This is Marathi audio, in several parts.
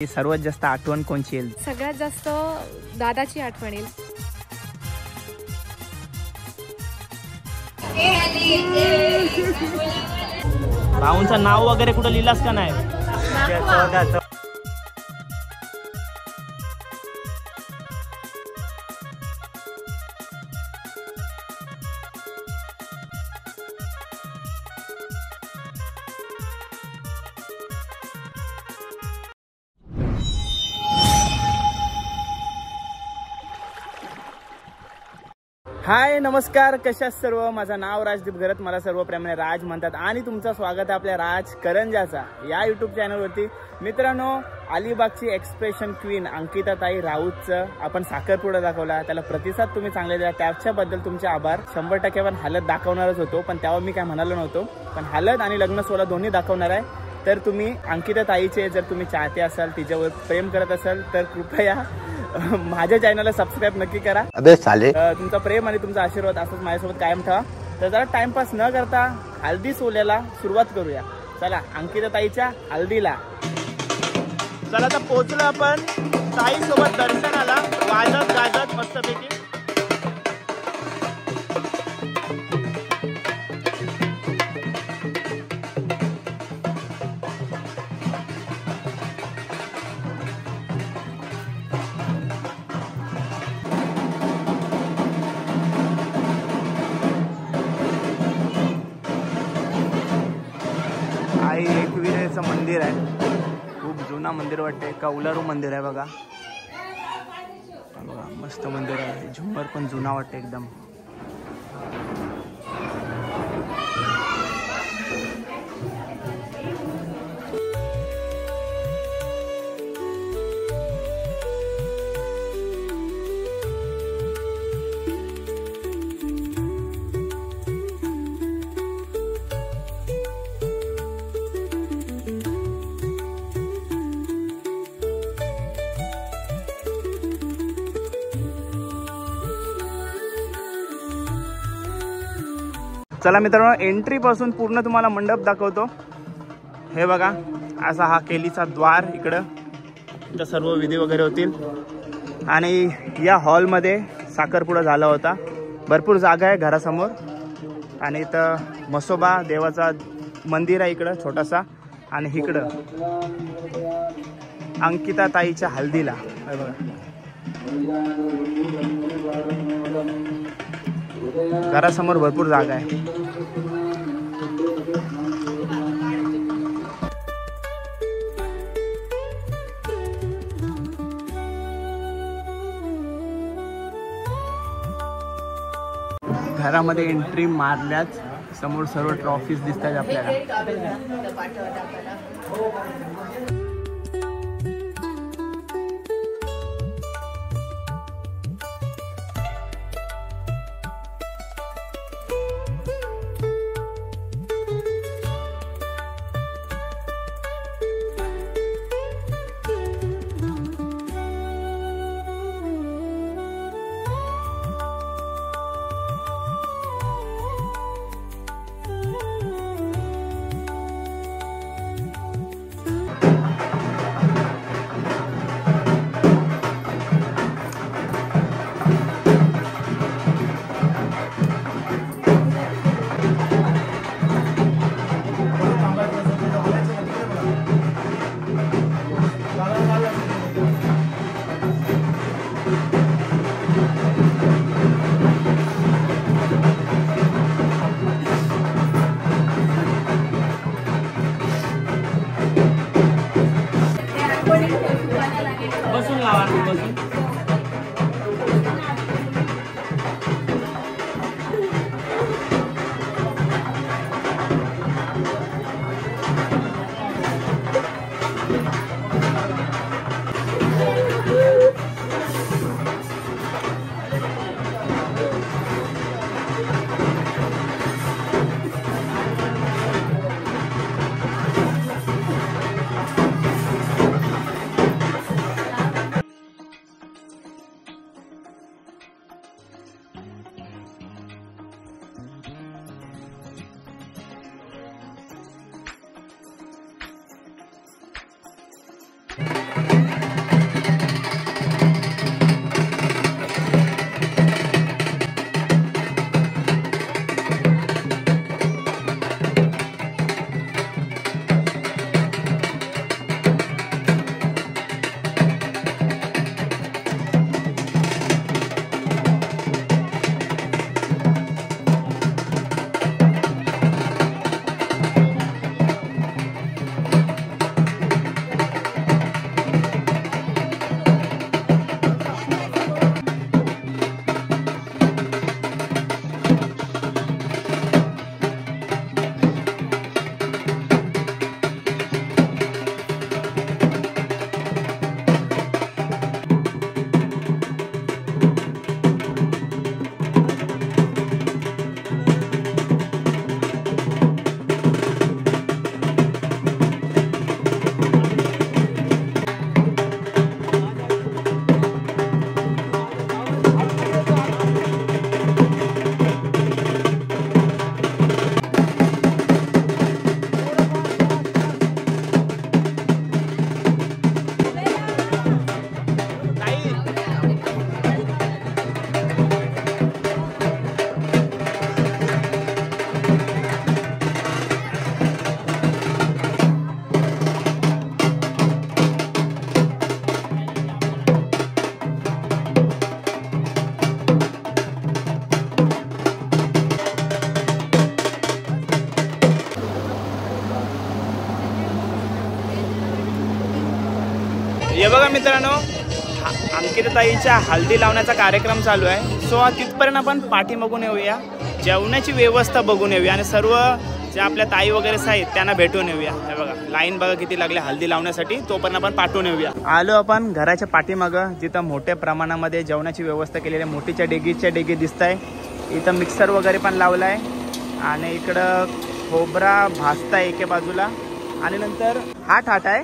सर्वात जास्त आठवण कोणची येईल? सगळ्यात जास्त दादाची आठवण येईल. भाऊंचं नाव वगैरे कुठं लिहिलास का नाही? हाय नमस्कार, कशा सर्व. माझं नाव राजदीप घरत, मला सर्व प्रेमाने राज म्हणतात आणि तुमचं स्वागत आहे आपल्या राज करंजाचा या यूट्यूब चॅनलवरती. मित्रांनो, अलिबागची एक्सप्रेशन क्वीन अंकिता ताई राऊतचं आपण साखरपुडा दाखवला, त्याला प्रतिसाद तुम्ही चांगले दिला, त्याच्याबद्दल तुमचे आभार. 100% पण हलत दाखवणारच होतो, पण तेव्हा मी काय म्हणालो नव्हतो, पण हलत आणि लग्न सोहळा दोन्ही दाखवणार आहे. तर तुम्ही अंकिता ताईचे जर तुम्ही चाहते असाल, तिच्यावर प्रेम करत असाल, तर कृपया माझ्या चॅनलला सबस्क्राईब नक्की करा. अबे साले, तुमचा प्रेम आणि तुमचा आशीर्वाद असंच माझ्यासोबत कायम ठेवा. तर जरा टाइमपास न करता हल्दी सोहळ्याला सुरुवात करूया. चला अंकिता ताईच्या हल्दीला. चला आता पोहोचलो आपण ताई सोबत दर्शनाला, वाजत गाजत मस्तपैकी. आई एकविरेचं मंदिर आहे, खूप जुना मंदिर वाटते. कौलारू मंदिर आहे बघा, मस्त मंदिर आहे. झुंबर पण जुना वाटते एकदम. चला मित्रांनो, एंट्री पासून पूर्ण तुम्हाला मंडप दाखवतो. हे बघा, असा हा केलीचा द्वार. इकडं सर्व विधी वगैरे होतील आणि या हॉलमध्ये साखरपुडा झाला होता. भरपूर जागा आहे घरासमोर आणि इथं मसोबा देवाचा मंदिर आहे इकडं छोटासा. आणि इकडं अंकिता ताईच्या हल्दीला हे बघा, घरासमोर भरपूर जागा आहे. घरामध्ये एंट्री मारल्याच समोर सर्व ट्रॉफीज दिसतात आपल्याला. बसून लावा, बसून. हे बघा मित्रांनो, अंकिताताईच्या हळदी लावण्याचा कार्यक्रम चालू आहे. सो तिथपर्यंत आपण पाठीमागून येऊया, जेवणाची व्यवस्था बघून येऊया आणि सर्व जे आपल्या ताई वगैरे आहेत त्यांना भेटून येऊया. हे बघा लाईन बघा किती लागले हळदी लावण्यासाठी, तोपर्यंत आपण पाठवून येऊया. आलो आपण घराच्या पाठीमागं, जिथं मोठ्या प्रमाणामध्ये जेवणाची व्यवस्था केलेली आहे. मोठीच्या डेगी दिसत आहे. इथं मिक्सर वगैरे पण लावला आहे आणि इकडं खोबरा भाजता एके बाजूला आणि नंतर हा ठाट आहे.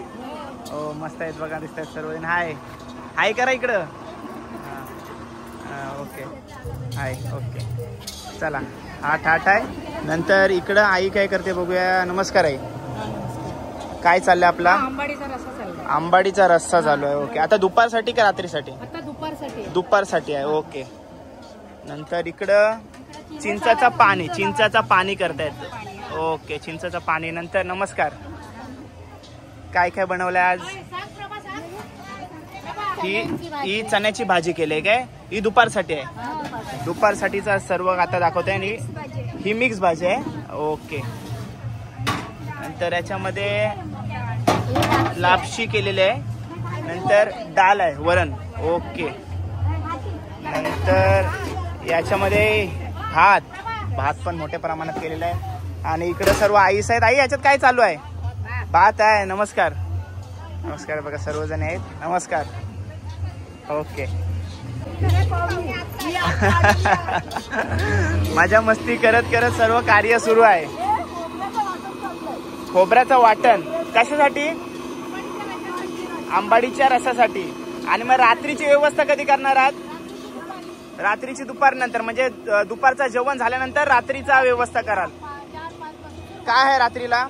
हो मस्त आहेत बघा, दिसत आहेत सर्वजण. हाय करा इकडं. Okay hi. ओके चला, हा ठाट आहे. नंतर इकडं आई काय करते बघूया. नमस्कार आई, काय चाललंय आपला? आंबाडीचा रस्सा चाललाय. आंबाडीचा रस्सा चालू आहे. ओके, आता दुपारसाठी का रात्रीसाठी? आता दुपारसाठी. दुपारसाठी आहे. ओके. नंतर इकडं चिंचाचा पाणी करतायत. ओके, चिंचाचं पाणी. नंतर नमस्कार, काय काय बनवलंय आज? ही चण्याची भाजी केली काय? ही दुपारसाठी आहे. दुपारसाठीचा सर्व आता दाखवते आणि ही मिक्स भाजी आहे. ओके. नंतर याच्यामध्ये लापशी केलेली आहे. नंतर डाळ आहे, वरण. ओके. नंतर याच्यामध्ये भात पण मोठ्या प्रमाणात केलेला आहे. आणि इकडे सर्व आईस आहेत. आई याच्यात काय चालू आहे? भात आहे. नमस्कार बघा, सर्वजण आहेत. नमस्कार. ओके. माझ्या मस्ती करत करत सर्व कार्य सुरू आहे. खोबऱ्याचं वाटण कशासाठी? आंबाडीच्या रसासाठी. आणि मग रात्रीची व्यवस्था कधी करणार आहात? रात्रीची दुपार नंतर, म्हणजे दुपारचं जेवण झाल्यानंतर रात्रीचा व्यवस्था कराल. काय आहे रात्रीला?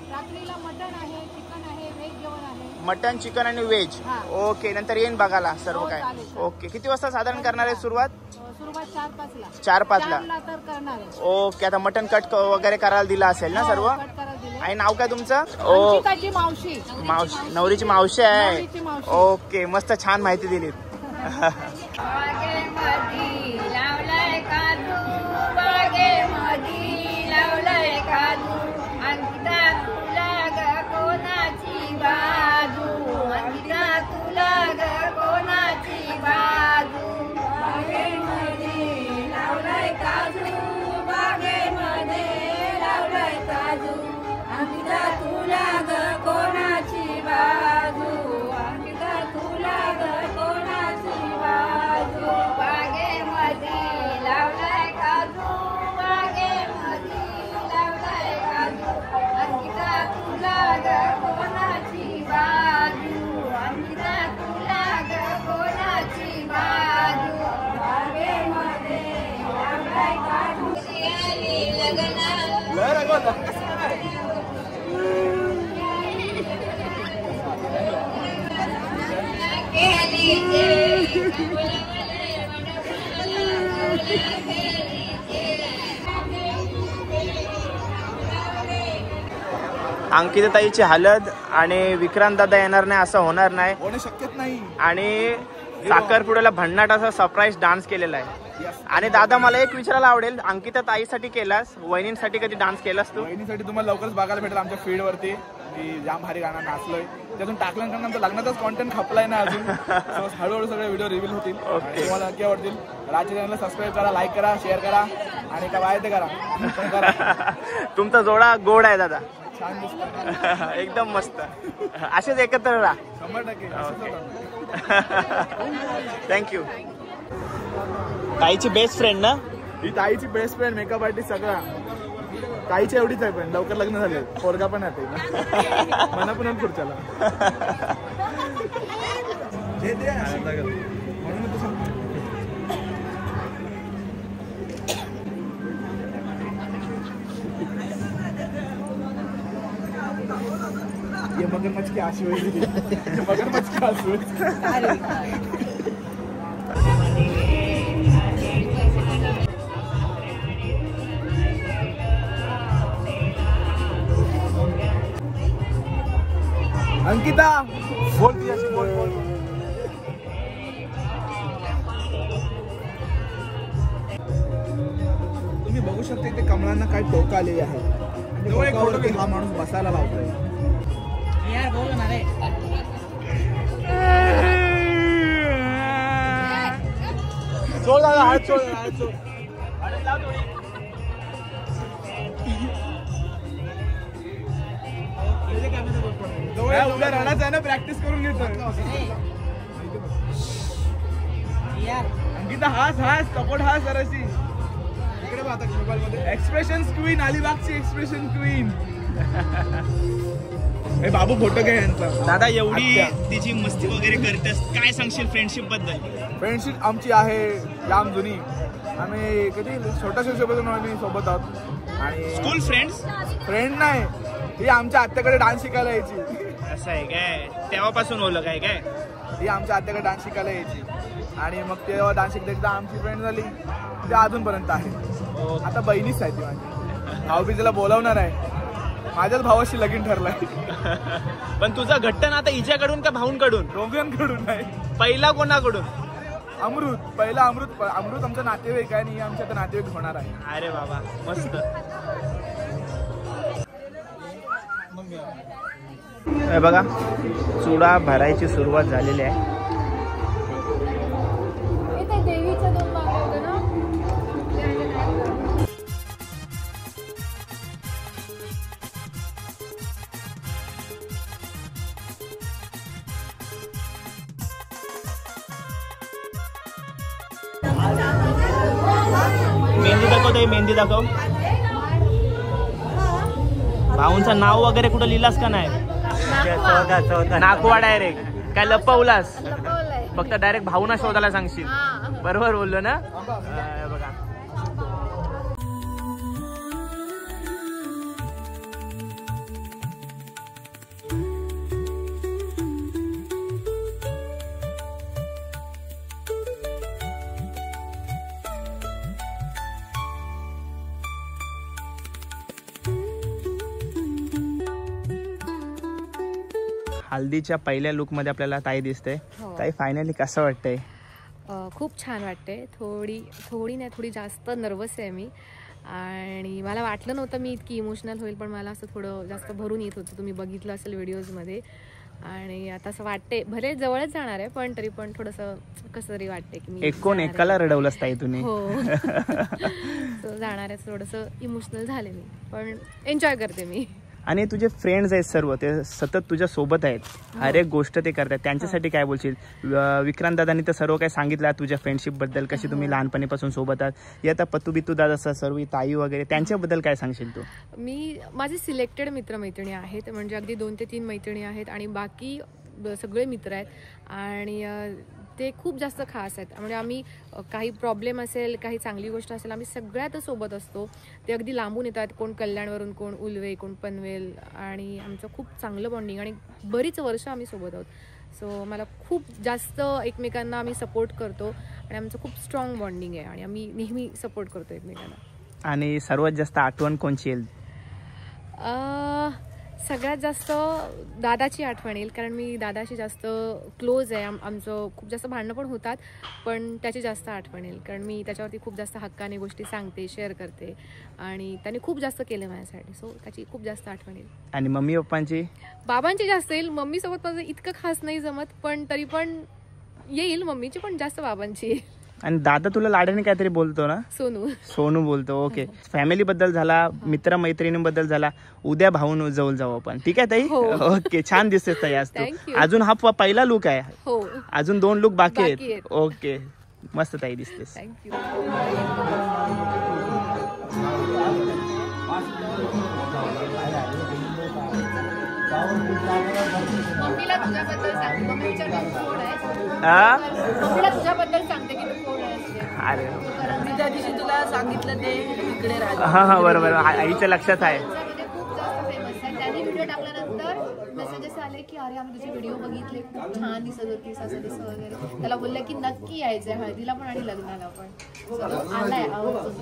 मटन, चिकन आणि व्हेज. ओके. नंतर येईन बघायला सर्व काय. ओके. किती वाजता साधारण करणार आहे सुरुवात? 4-5 ला. ओके. आता मटन कट वगैरे करायला दिला असेल ना सर्व? आणि नाव काय तुमचं? मावशी. नवरीची मावशी आहे. ओके, मस्त छान माहिती दिली. अंकिताताईची हळद आणि विक्रांत दादा येणार नाही असं होणार नाही, होणे शक्यच नाही. आणि साखरपुड्याला भन्नाट असा सरप्राईज डान्स केलेला आहे. आणि दादा मला एक विचारायला आवडेल, अंकिताताईसाठी केलास, वहिनींसाठी कधी डान्स केलास तू? वहिनीसाठी तुम्हाला लवकरच बघायला भेटेल आमच्या फीड वरती. मी जाम भारी गाणं नाचलोय, त्यातून टाकल्यानंतर आमचा लग्नाचाच कॉन्टेंट खपलाय ना अजून. हळूहळू सगळे व्हिडिओ रिव्हील होतील. तुम्हाला नक्की आवडतील. राजच्या चॅनलला सबस्क्राईब करा, लाईक करा, शेअर करा आणि काय आहे ते करा. तुमचा जोडा गोड आहे दादा, छान दिसतो. एकदम मस्त. असेच एकत्र राहा. 100%. थँक्यू. ताईची बेस्ट फ्रेंड ना ही? ताईची बेस्ट फ्रेंड, मेकअप आर्टिस्ट, सगळा ताईची एवढीच आहे. पण लवकर लग्न झाले, पोरगा पण आहे मना पण पुढच्याला. ये मगरमच्छ की आशी हुई. मगरमच्छ की आशी हुई. अंकिता बोल दिया, बोल. तुम्ही बघू शकता इथे कमळांना काय टोक आलेली आहे. हा माणूस बसायला लावतोय. उद्या रणाचं आहे ना, प्रॅक्टिस करून घेतो. अंकिता हास सपोर्ट हास जराशी इकडे पाहता मोबाईल मध्ये. एक्सप्रेशन क्वीन, अलिबागची एक्सप्रेशन क्वीन. बाबू फोटो घ्या यांचा. दादा एवढी तिची मस्ती वगैरे करतेस, काय सांगशील फ्रेंडशिप बद्दल? फ्रेंडशिप आमची आहे जाम जुनी. आम्ही कधी छोट्याशा सोबत आम्ही सोबत आहोत. आणि स्कूल फ्रेंड नाही, ही आमच्या आत्याकडे डान्स शिकायला यायची. असं आहे काय? तेव्हापासून ओळख आहे काय? ही आमच्या आत्याकडे डान्स शिकायला यायची आणि मग तेव्हा डान्स शिकता एकदा आमची फ्रेंड झाली, ते अजूनपर्यंत आहे. आता बहिणीच आहे ती माझी. भाऊबीजेला बोलावणार आहे. माझ्याच भावाशी लगीन ठरलाय. पण तुझा घट्ट ना आता हिच्याकडून का भाऊंकडून? दोघांकडून नाही. पहिला कोणाकडून? अमृत. पहिला अमृत आमचा नातेवाईक आहे आणि आमच्या आता नातेवाईक होणार आहे. अरे बाबा मस्त. हे बघा चुडा भरायची सुरुवात झालेली आहे. मेहंदी दाखव ताई, मेहंदी दाखव. भाऊंचं नाव वगैरे कुठं लिहिलास का नाही? नाकवा डायरेक्ट काय लपवलास? फक्त डायरेक्ट भाऊना शोधायला सांगशील. बरोबर बोललो ना? बघा हल्दीच्या पहिल्या लुक मध्ये आपल्याला ताई दिसते. ताई फायनली कसं वाटतंय? खूप छान वाटते. थोडी जास्त नर्वस आहे मी. आणि मला वाटलं नव्हतं मी इतकी इमोशनल होईल, पण मला असं थोडं जास्त भरून येत होतं. तुम्ही बघितलं असेल व्हिडिओजमध्ये. आणि आता असं वाटते भले जवळच जाणार आहे, पण तरी पण थोडंसं कसं तरी वाटते की मी एकाला रडवलंच ताई तुम्ही. हो जाणार आहे. थोडंसं इमोशनल झाले मी, पण एन्जॉय करते मी. आणि तुझे फ्रेंड्स आहेत सर्व, ते सतत तुझ्या सोबत आहेत, हर एक गोष्ट ते करतात. त्यांच्यासाठी काय बोलशील? विक्रांत दादांनी तर सर्व काय सांगितलं तुझ्या फ्रेंडशिप बद्दल, कशी तुम्ही लहानपणीपासून सोबत आहात. आता पत्तू बित्तू दादा सर्व ताई वगैरे, त्यांच्याबद्दल काय सांगशील तू? माझे सिलेक्टेड मित्रमैत्रिणी आहेत, म्हणजे अगदी 2 ते 3 मैत्रिणी आहेत आणि बाकी सगळे मित्र आहेत. आणि ते खूप जास्त खास आहेत. म्हणजे आम्ही काही प्रॉब्लेम असेल, काही चांगली गोष्ट असेल, आम्ही सगळ्यातच सोबत असतो. ते अगदी लांबून येतात, कोण कल्याणवरून, कोण उलवे, कोण पनवेल. आणि आमचं खूप चांगलं बॉन्डिंग आणि बरीच वर्ष आम्ही सोबत आहोत. सो मला खूप जास्त एकमेकांना आम्ही सपोर्ट करतो आणि आमचं खूप स्ट्रॉंग बॉन्डिंग आहे आणि आम्ही नेहमी सपोर्ट करतो एकमेकांना. आणि सर्वात जास्त आठवण कोणची येईल? सगळ्यात जास्त दादाची आठवण येईल, कारण मी दादाशी जास्त क्लोज आहे. आमचं खूप जास्त भांडणं पण होतात, पण त्याची जास्त आठवण येईल, कारण मी त्याच्यावरती खूप जास्त हक्काने गोष्टी सांगते, शेअर करते आणि त्याने खूप जास्त केलं माझ्यासाठी. सो त्याची खूप जास्त आठवण येईल. आणि मम्मी पप्पांची? बाबांची जास्त येईल. मम्मीसोबत माझं इतकं खास नाही जमत, पण तरी पण येईल मम्मीची, पण जास्त बाबांची येईल. आणि दादा तुला लाडाने काहीतरी बोलतो ना? सोनू बोलतो. ओके. फॅमिली बद्दल झाला, मित्र मैत्रिणींबद्दल झाला, उद्या भाऊ जवळ जाऊ आपण. ठीक आहे ताई? ओके. छान दिसतेस ताई आज तू. अजून हा पहिला लुक आहे, अजून 2 लुक बाकी आहेत. ओके. मस्त ताई दिसतेस. मम्मीला तुझ्याबद्दल सांग. मम्मीच्या कोण आहे? मम्मीला तुझ्याबद्दल सांगते की तू कोण आहेस. अरे मी त्या दिवशी तुला सांगितलं ते इकडे राहते. हा बरोबर, आईच्या लक्षात आहे. खूप जास्त फेमस आहे. त्याने व्हिडिओ टाकल्यानंतर मेसेजेस आले की अरे आम्ही तुझे व्हिडिओ बघितले, खूप छान दिसत होतीस, असं तसं वगैरे. त्याला बोलले की नक्की यायचंय हळदीला पण आणि लग्नाला पण. आलाय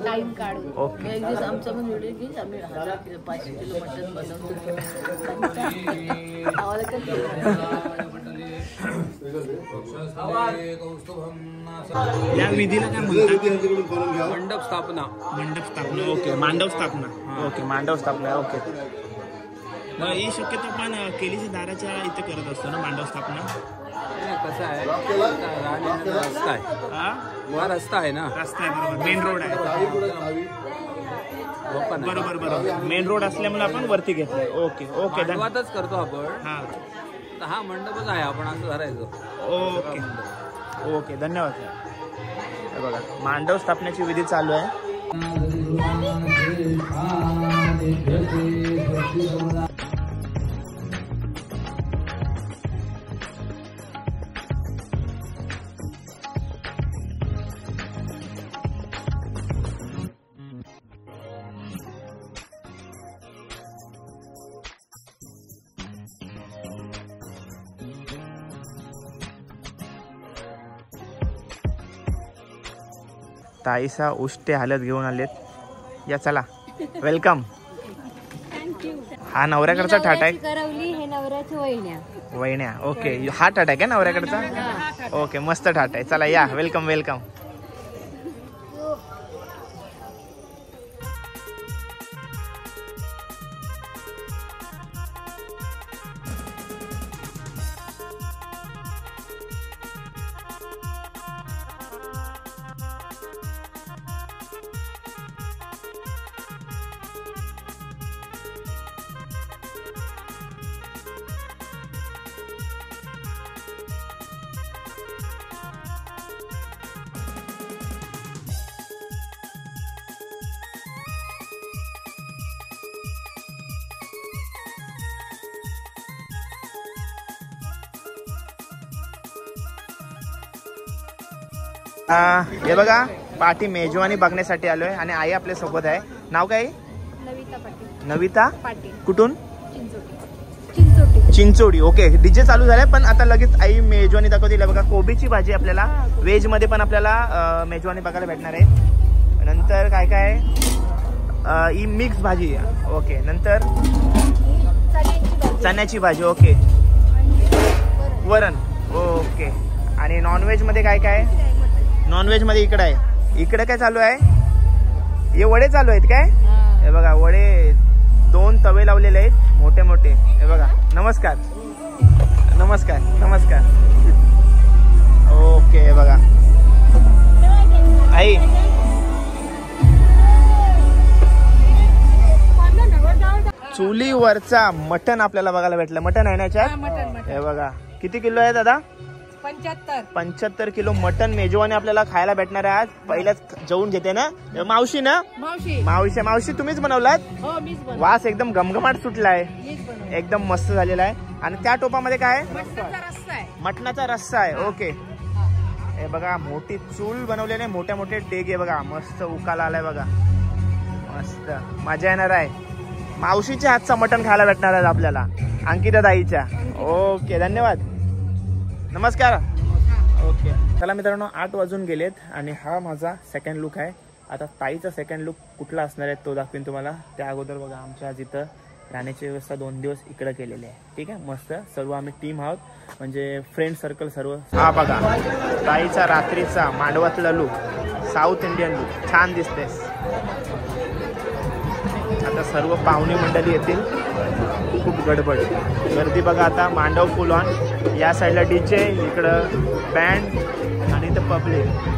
टाइम काढून. एक दिवस आमचा पण व्हिडिओ घेईन. आम्ही 500 किलो मटन बनवतो. या विधीला काय म्हणतात? मंडप स्थापना. ओके. मांडव स्थापना. ओके. मांडव स्थापना. ओके. ही शक्यतो पण केलीच्या दाराच्या इथे करत असतो ना मांडव स्थापना? कसं आहे, हा रस्ता आहे ना, रस्ता आहे बरोबर, मेन रोड आहे. बरोबर बरोबर, मेन रोड असल्यामुळे आपण वरती घेतलंय. ओके ओके, धन्यवादच करतो आपण. हा हा मंडपच आहे, आपण असं धरायचं. ओके ओके, धन्यवाद. हे बघा मांडव स्थापनेची विधी चालू आहे. ताईसा उष्टे हालत घेऊन आलेत. या चला, वेलकम. हा नवऱ्याकडचा ठाट आहे. हे नवऱ्याची वहिन्या. वहिन्या, ओके. हा ठाट आहे का नवऱ्याकडचा? ओके, मस्त ठाट आहे. चला या, वेलकम वेलकम. हे बघा पाठी मेजवानी बघण्यासाठी आलोय आणि आई आपल्या सोबत आहे. नाव काय? नविता पाटील. नविता पाटील. कुठून? चिंचोटी. चिंचोडी. ओके, डीजे चालू झालाय पण आता लगेच आई मेजवानी दाखवतील. बघा कोबीची भाजी आपल्याला व्हेज मध्ये पण आपल्याला मेजवानी बघायला भेटणार आहे. नंतर काय काय ही मिक्स भाजी. ओके, नंतर चण्याची भाजी. ओके, वरण. ओके, आणि नॉनव्हेज मध्ये काय काय? नॉनव्हेज मध्ये इकडे आहे. इकडे काय चालू आहे? हे वडे चालू आहेत काय? हे बघा वडे, 2 तवे लावलेले आहेत मोठे मोठे. हे बघा. नमस्कार नमस्कार नमस्कार. ओके, हे बघा आई. चुलीवरचा मटण आपल्याला बघायला भेटलं. मटण आहे ना याच्यात? हे बघा किती किलो आहे दादा? 75 किलो मटन मेजवानी आपल्याला खायला भेटणार आहे आज. पहिल्याच जेवून घेते ना मावशी ना? मावशी मावशी तुम्हीच बनवलात? वास एकदम घमघमाट सुटलाय, एकदम मस्त झालेला आहे. आणि त्या टोपामध्ये काय? मटणाचा रस्सा आहे. ओके, हे बघा मोठी चूल बनवलेली आहे, मोठे मोठे डेग आहे बघा. मस्त उकाला आलाय बघा, मस्त मजा येणार आहे. मावशीच्या हातचा मटण खायला भेटणार आहे आपल्याला, अंकिता ताईच्या. ओके, धन्यवाद. नमस्कार. ओके, चला मित्रांनो 8 वाजून गेलेत आणि हा माझा सेकंड लुक आहे. आता ताईचा सेकंड लुक कुठला असणार आहे तो दाखवीन तुम्हाला. त्या अगोदर बघा आमच्या जिथं राहण्याची व्यवस्था 2 दिवस इकडे केलेली आहे. ठीक आहे, मस्त. सर्व आम्ही टीम आहोत, म्हणजे फ्रेंड सर्कल सर्व. हा बघा ताईचा रात्रीचा मांडवातला लुक, साऊथ इंडियन लुक. छान दिसते. आता सर्व पाहुणे मंडळी येतील, खूप गडबड गर्दी बघा. आता मांडव फुल ऑन. या साईडला डीजे, इकडं बँड आणि इथं पब्लिक.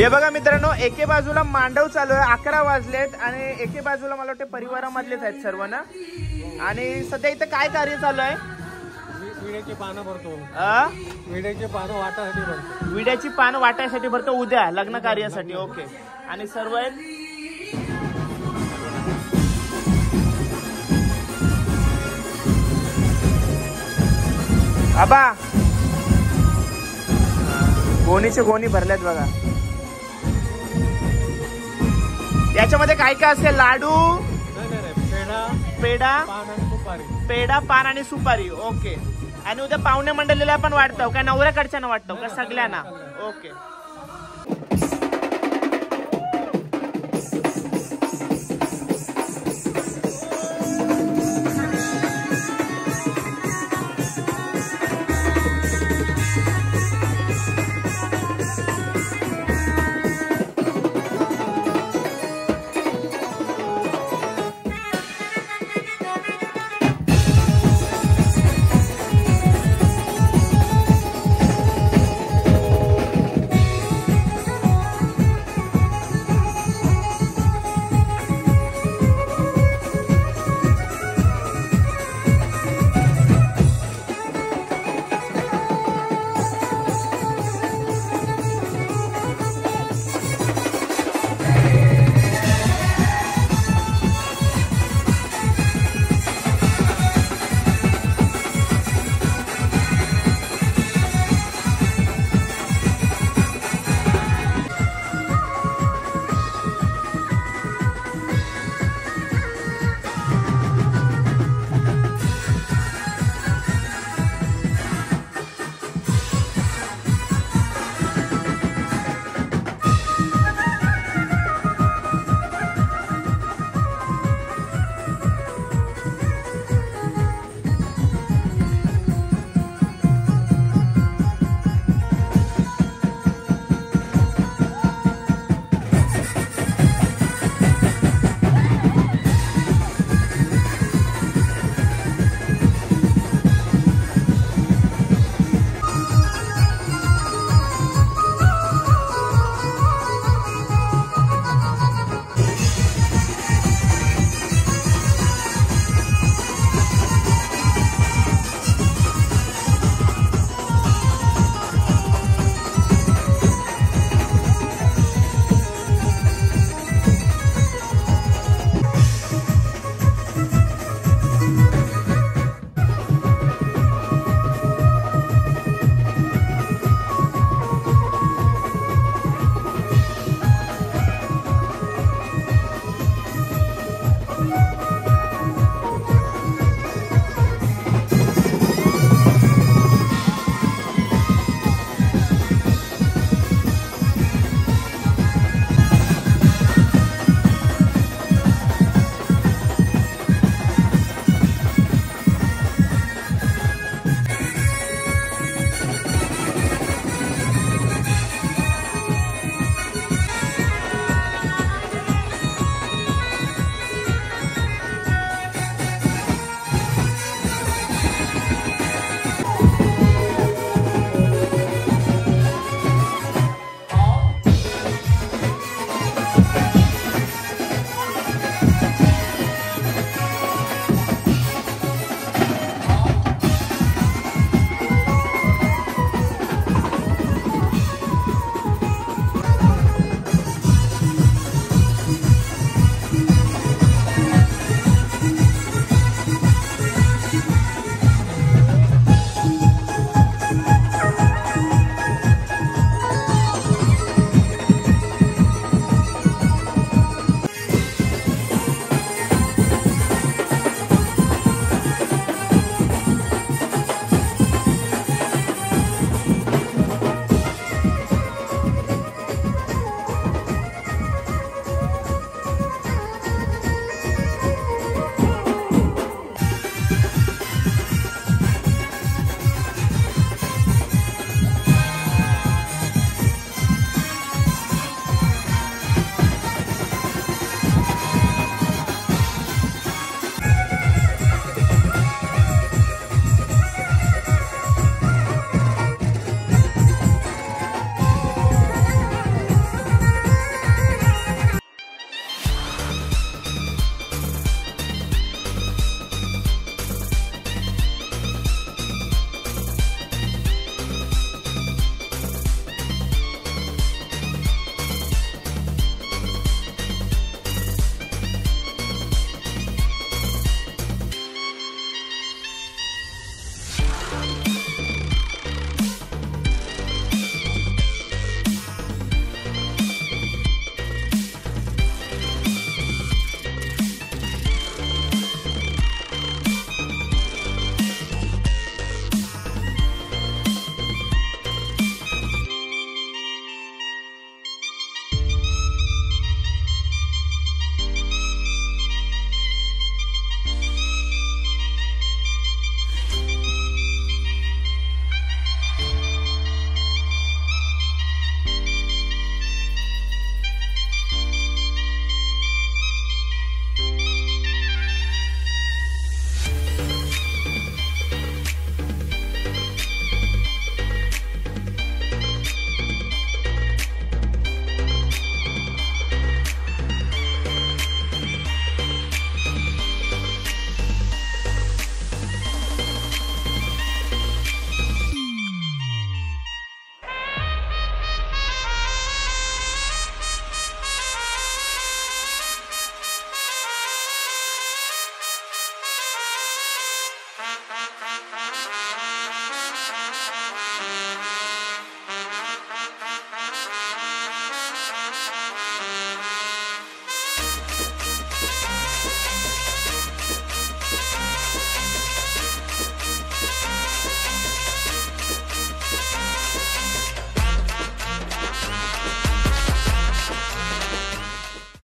हे बघा मित्रांनो, एके बाजूला मांडव चालू आहे, 11 वाजलेत आणि एके बाजूला मला वाटतं परिवारामधलेच आहेत सर्व ना. आणि सध्या इथं काय कार्य चालू आहे? विड्याची पानं भरतो. विड्याची पानं वाटायसाठी भरतो. विड्याची पानं वाटायसाठी भरतो उद्या लग्न कार्यासाठी. ओके. आणि सर्व आहेत आबा, गोणीचे गोणी भरल्यात बघा. याच्यामध्ये काय काय असते? लाडू, पेढा, पेढा, पान आणि सुपारी. ओके. आणि उद्या पाहुणे मंडळीला पण वाटतो का? नवऱ्याकडच्या वाटतो का? सगळ्यांना. ओके.